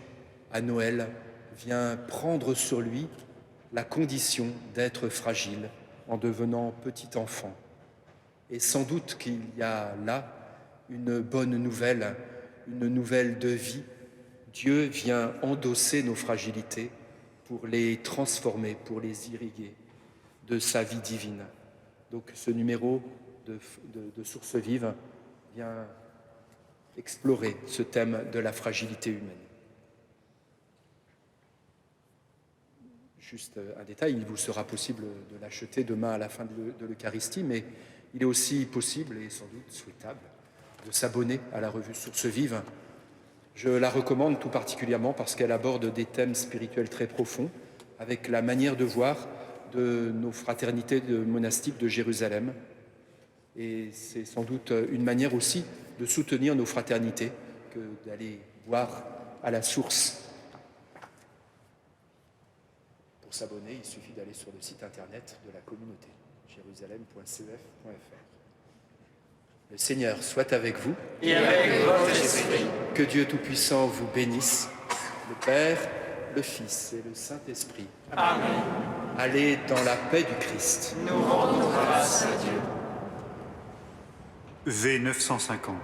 à Noël, vient prendre sur lui la condition d'être fragile en devenant petit enfant. Et sans doute qu'il y a là une bonne nouvelle, une nouvelle de vie. Dieu vient endosser nos fragilités pour les transformer, pour les irriguer de sa vie divine. Donc ce numéro de Sources Vives vient explorer ce thème de la fragilité humaine. Juste un détail, il vous sera possible de l'acheter demain à la fin de l'Eucharistie, mais il est aussi possible et sans doute souhaitable de s'abonner à la revue Sources Vives. Je la recommande tout particulièrement parce qu'elle aborde des thèmes spirituels très profonds avec la manière de voir de nos fraternités monastiques de Jérusalem. Et c'est sans doute une manière aussi de soutenir nos fraternités que d'aller boire à la source. Pour s'abonner, il suffit d'aller sur le site internet de la communauté, jérusalem.cef.fr. Le Seigneur soit avec vous. Et avec votre esprit. Que Dieu Tout-Puissant vous bénisse, le Père, le Fils et le Saint-Esprit. Amen. Allez dans la paix du Christ. Nous rendons grâce à Dieu. V 950.